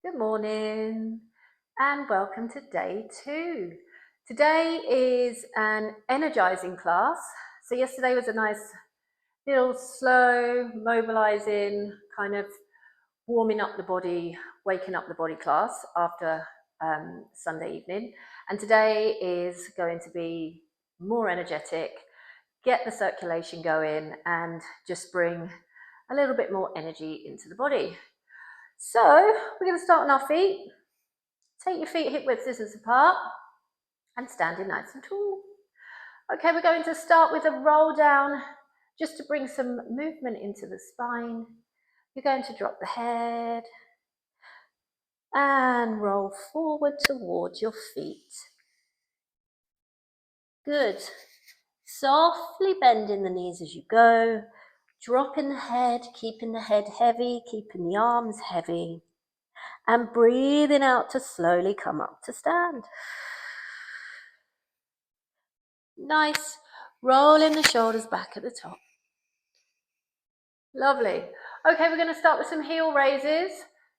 Good morning and welcome to day 2. Today is an energizing class. So yesterday was a nice little slow, mobilizing, kind of warming up the body, waking up the body class after Sunday evening. And today is going to be more energetic, get the circulation going and just bring a little bit more energy into the body. So we're going to start on our feet. Take your feet hip width distance apart and standing nice and tall. Okay, we're going to start with a roll down just to bring some movement into the spine. You're going to drop the head and roll forward towards your feet. Good. Softly bending the knees as you go, dropping the head, keeping the head heavy, keeping the arms heavy, and breathing out to slowly come up to stand. Nice. Rolling the shoulders back at the top. Lovely. Okay, we're going to start with some heel raises.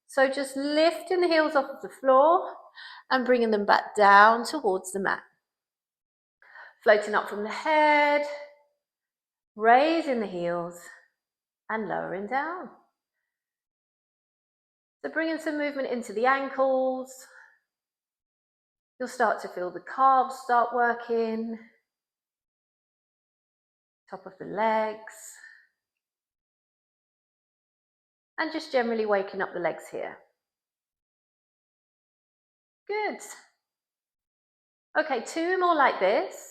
So just lifting the heels off of the floor and bringing them back down towards the mat. Floating up from the head, raising the heels and lowering down. So bringing some movement into the ankles. You'll start to feel the calves start working. Top of the legs. And just generally waking up the legs here. Good. Okay, 2 more like this.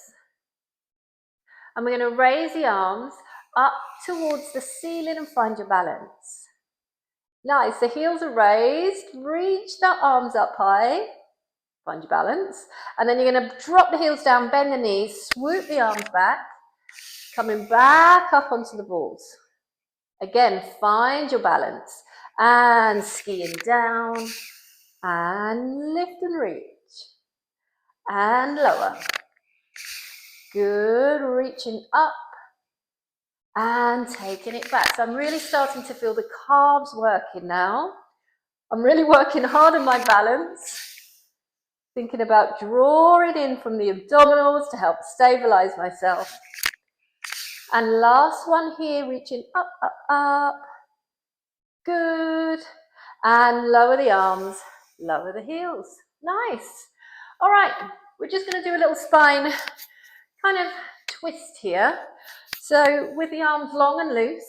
And we're going to raise the arms up towards the ceiling and find your balance. Nice, the heels are raised, reach the arms up high, find your balance. And then you're going to drop the heels down, bend the knees, swoop the arms back, coming back up onto the balls. Again, find your balance. And skiing down, and lift and reach. And lower. Good, reaching up. And taking it back. So I'm really starting to feel the calves working now. I'm really working hard on my balance. Thinking about drawing in from the abdominals to help stabilize myself. And last one here, reaching up, up, up. Good. And lower the arms, lower the heels. Nice. All right, we're just going to do a little spine kind of twist here. So with the arms long and loose,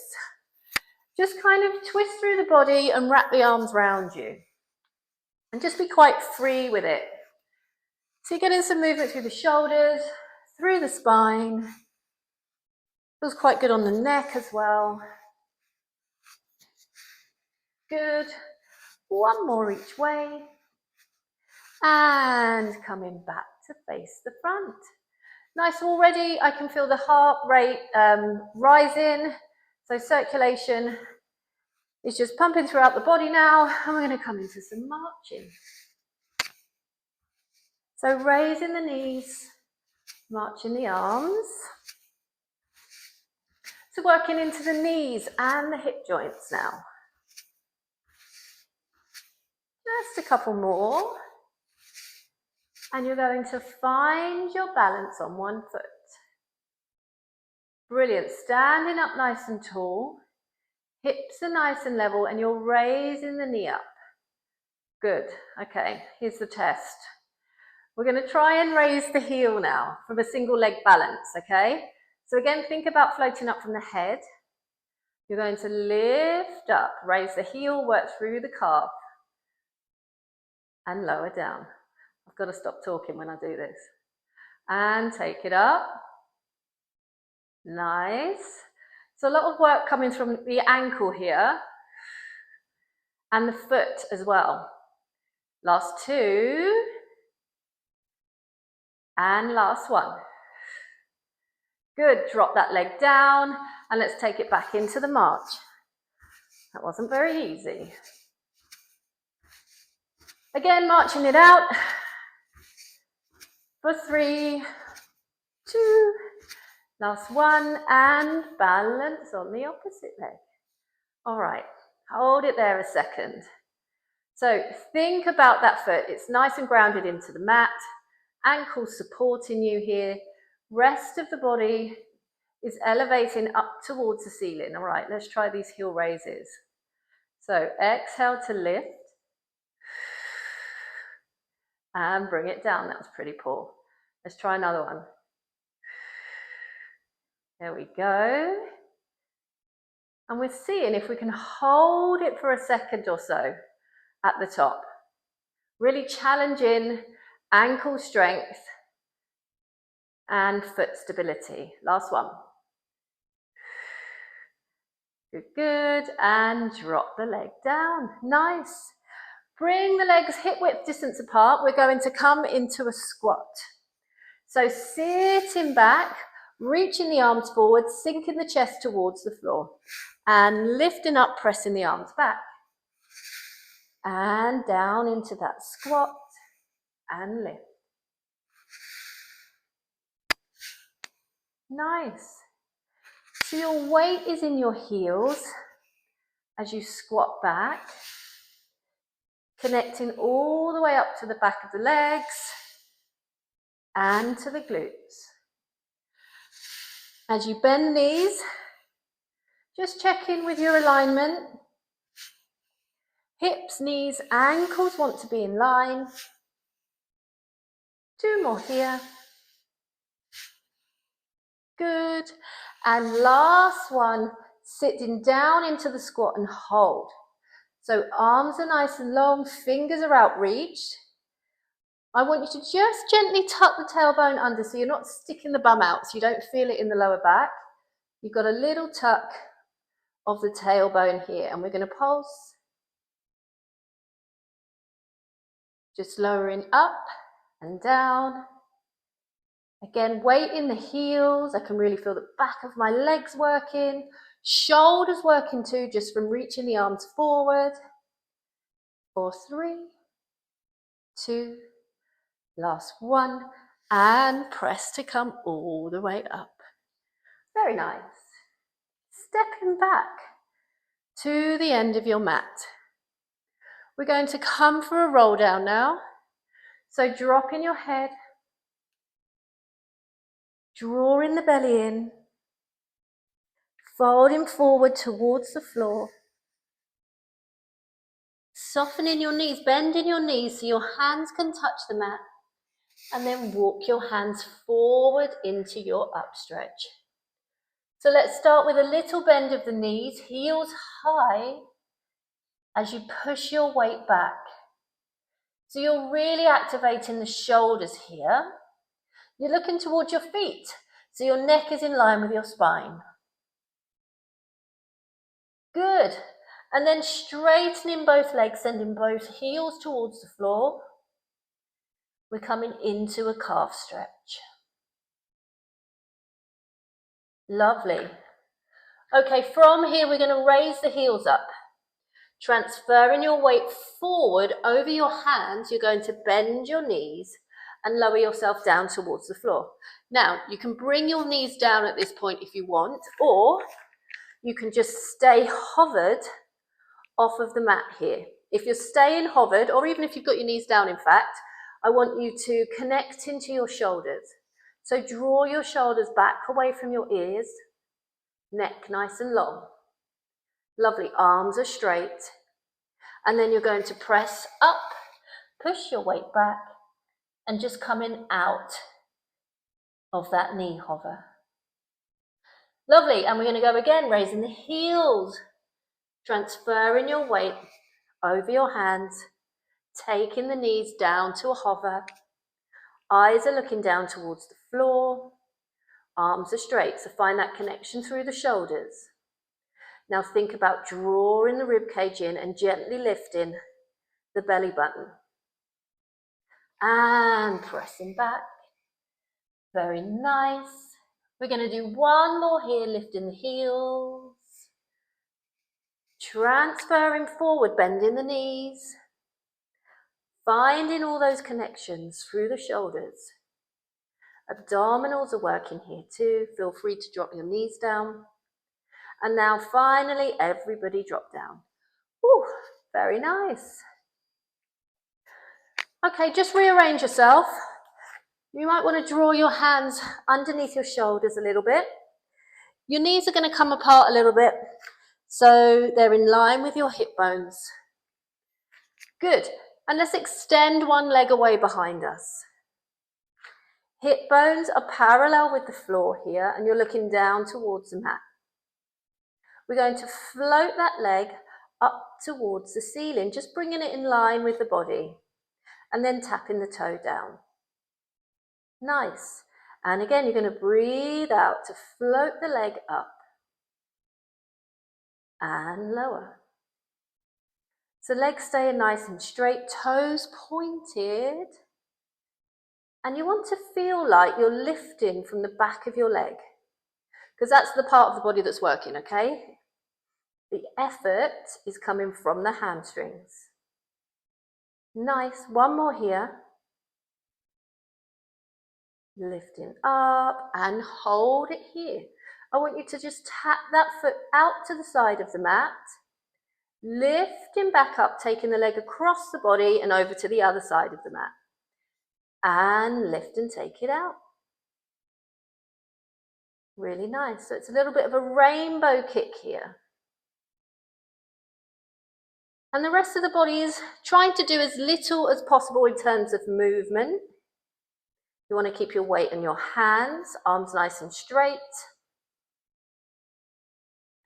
just kind of twist through the body and wrap the arms around you. And just be quite free with it. So you're getting some movement through the shoulders, through the spine. Feels quite good on the neck as well. Good. One more each way. And coming back to face the front. Nice, already I can feel the heart rate rising. So circulation is just pumping throughout the body now. And we're going to come into some marching. So raising the knees, marching the arms. So working into the knees and the hip joints now. Just a couple more. And you're going to find your balance on one foot. Brilliant. Standing up nice and tall. Hips are nice and level and you're raising the knee up. Good. Okay, here's the test. We're going to try and raise the heel now from a single leg balance, okay? So again, think about floating up from the head. You're going to lift up, raise the heel, work through the calf, and lower down. I've got to stop talking when I do this. And take it up. Nice. So a lot of work coming from the ankle here, and the foot as well. Last 2. And last one. Good, drop that leg down and let's take it back into the march. That wasn't very easy. Again, marching it out for 3, 2, last one, and balance on the opposite leg. All right, hold it there a second. So think about that foot. It's nice and grounded into the mat. Ankles supporting you here. Rest of the body is elevating up towards the ceiling. All right, let's try these heel raises. So exhale to lift. And bring it down. That was pretty poor. Let's try another one. There we go. And we're seeing if we can hold it for a second or so at the top. Really challenging ankle strength and foot stability. Last one. Good, good. And drop the leg down. Nice. Bring the legs hip width distance apart. We're going to come into a squat. So sitting back, reaching the arms forward, sinking the chest towards the floor, and lifting up, pressing the arms back. And down into that squat, and lift. Nice. So your weight is in your heels as you squat back, connecting all the way up to the back of the legs and to the glutes. As you bend knees, just check in with your alignment. Hips, knees, ankles want to be in line. 2 more here. Good. And last one, sitting down into the squat and hold. So arms are nice and long, fingers are outreached. I want you to just gently tuck the tailbone under so you're not sticking the bum out, so you don't feel it in the lower back. You've got a little tuck of the tailbone here, and we're going to pulse. Just lowering up and down. Again, weight in the heels. I can really feel the back of my legs working. Shoulders working too, just from reaching the arms forward. 4, 3, 2, last one. And press to come all the way up. Very nice. Stepping back to the end of your mat. We're going to come for a roll down now. So dropping your head, drawing the belly in, folding forward towards the floor, softening your knees, bending your knees so your hands can touch the mat, and then walk your hands forward into your upstretch. So let's start with a little bend of the knees, heels high, as you push your weight back. So you're really activating the shoulders here. You're looking towards your feet, so your neck is in line with your spine. Good. And then straightening both legs, sending both heels towards the floor. We're coming into a calf stretch. Lovely. Okay, from here we're going to raise the heels up. Transferring your weight forward over your hands, you're going to bend your knees and lower yourself down towards the floor. Now, you can bring your knees down at this point if you want, or you can just stay hovered off of the mat here. If you're staying hovered, or even if you've got your knees down, in fact, I want you to connect into your shoulders. So draw your shoulders back away from your ears, neck nice and long. Lovely, arms are straight. And then you're going to press up, push your weight back, and just coming out of that knee hover. Lovely, and we're going to go again, raising the heels, transferring your weight over your hands, taking the knees down to a hover. Eyes are looking down towards the floor. Arms are straight, so find that connection through the shoulders. Now think about drawing the rib cage in and gently lifting the belly button. And pressing back. Very nice. We're going to do one more here, lifting the heels. Transferring forward, bending the knees. Finding all those connections through the shoulders. Abdominals are working here too. Feel free to drop your knees down. And now finally, everybody drop down. Whew, very nice. Okay, just rearrange yourself. You might want to draw your hands underneath your shoulders a little bit. Your knees are going to come apart a little bit, so they're in line with your hip bones. Good. And let's extend one leg away behind us. Hip bones are parallel with the floor here, and you're looking down towards the mat. We're going to float that leg up towards the ceiling, just bringing it in line with the body, and then tapping the toe down. Nice. And again, you're going to breathe out to float the leg up and lower. So legs staying nice and straight, toes pointed. And you want to feel like you're lifting from the back of your leg, because that's the part of the body that's working, okay? The effort is coming from the hamstrings. Nice. One more here. Lifting up and hold it here. I want you to just tap that foot out to the side of the mat, lifting back up, taking the leg across the body and over to the other side of the mat. And lift and take it out. Really nice. So it's a little bit of a rainbow kick here. And the rest of the body is trying to do as little as possible in terms of movement. You want to keep your weight in your hands, arms nice and straight.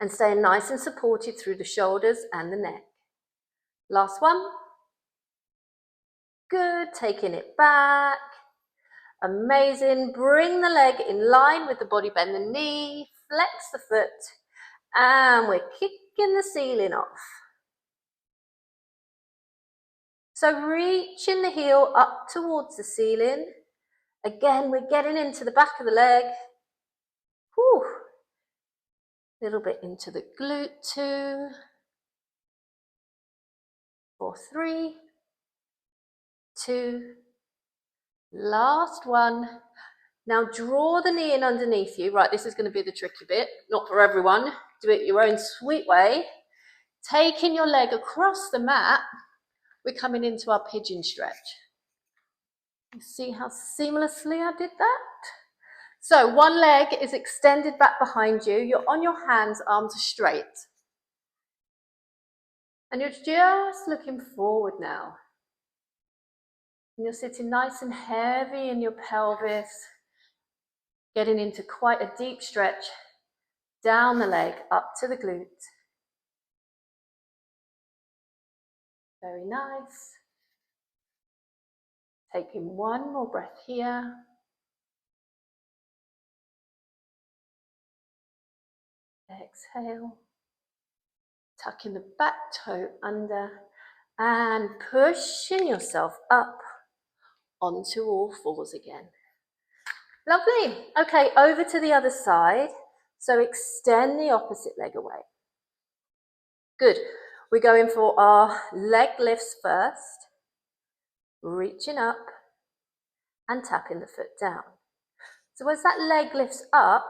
And staying nice and supported through the shoulders and the neck. Last one. Good, taking it back. Amazing. Bring the leg in line with the body, bend the knee, flex the foot, and we're kicking the ceiling off. So reaching the heel up towards the ceiling. Again, we're getting into the back of the leg. Whew. A little bit into the glute too. 4, 3, 2, last one. Now draw the knee in underneath you. Right, this is going to be the tricky bit, not for everyone. Do it your own sweet way. Taking your leg across the mat, we're coming into our pigeon stretch. You see how seamlessly I did that? So one leg is extended back behind you. You're on your hands, arms are straight. And you're just looking forward now. And you're sitting nice and heavy in your pelvis, getting into quite a deep stretch down the leg, up to the glute. Very nice. Taking one more breath here. Exhale. Tucking the back toe under and pushing yourself up onto all fours again. Lovely. Okay, over to the other side. So extend the opposite leg away. Good. We're going for our leg lifts first. Reaching up and tapping the foot down. So as that leg lifts up,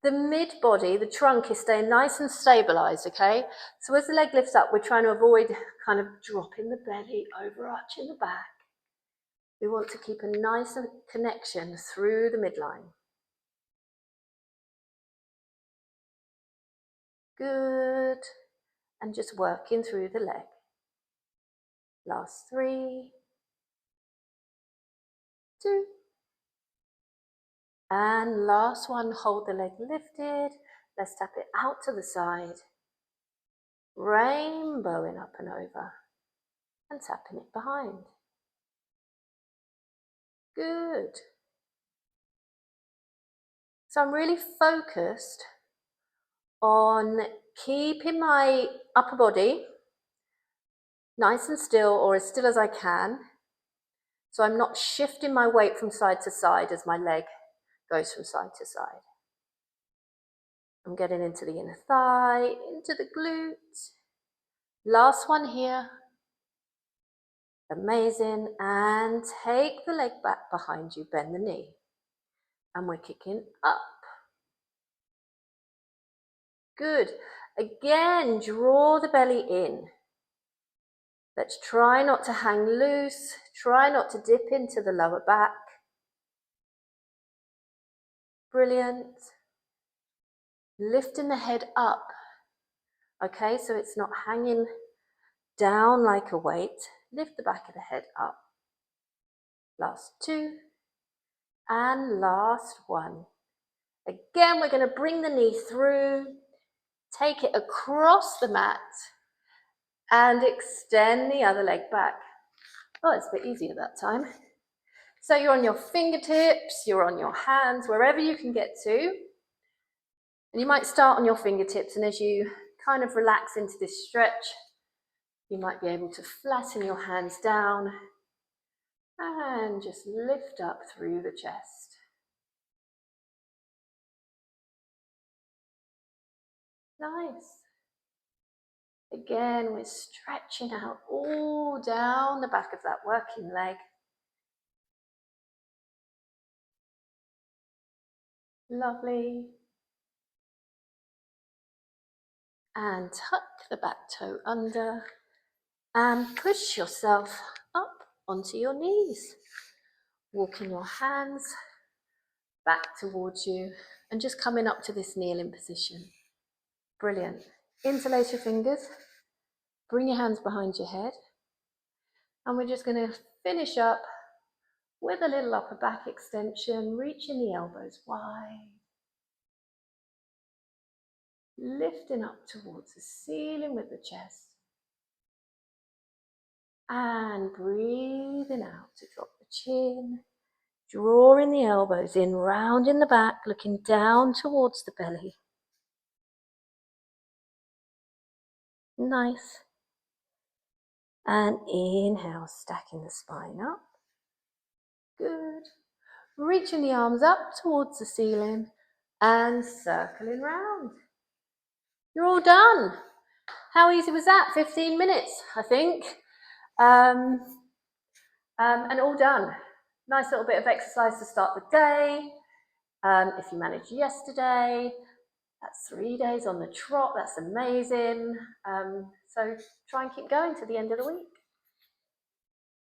the mid-body, the trunk is staying nice and stabilized, okay? So as the leg lifts up, we're trying to avoid kind of dropping the belly, overarching the back. We want to keep a nice connection through the midline. Good. And just working through the leg. Last 3, 2. And last one, hold the leg lifted. Let's tap it out to the side. Rainbowing up and over. And tapping it behind. Good. So I'm really focused on keeping my upper body nice and still, or as still as I can. So I'm not shifting my weight from side to side as my leg goes from side to side. I'm getting into the inner thigh, into the glute. Last one here. Amazing. And take the leg back behind you, bend the knee. And we're kicking up. Good. Again, draw the belly in. Let's try not to hang loose. Try not to dip into the lower back. Brilliant. Lifting the head up. Okay, so it's not hanging down like a weight. Lift the back of the head up. Last two. And last one. Again, we're going to bring the knee through. Take it across the mat. And extend the other leg back. Oh, it's a bit easier that time. So you're on your fingertips, you're on your hands, wherever you can get to. And you might start on your fingertips, and as you kind of relax into this stretch, you might be able to flatten your hands down and just lift up through the chest. Nice. Again, we're stretching out all down the back of that working leg. Lovely. And tuck the back toe under and push yourself up onto your knees. Walking your hands back towards you and just coming up to this kneeling position. Brilliant. Interlace your fingers, bring your hands behind your head, and we're just going to finish up with a little upper back extension, reaching the elbows wide, lifting up towards the ceiling with the chest, and breathing out to drop the chin, drawing the elbows in, rounding the back, looking down towards the belly. Nice. And inhale, stacking the spine up. Good. Reaching the arms up towards the ceiling and circling round. You're all done. How easy was that? 15 minutes, I think. And all done. Nice little bit of exercise to start the day. If you managed yesterday, that's 3 days on the trot. That's amazing. So try and keep going to the end of the week.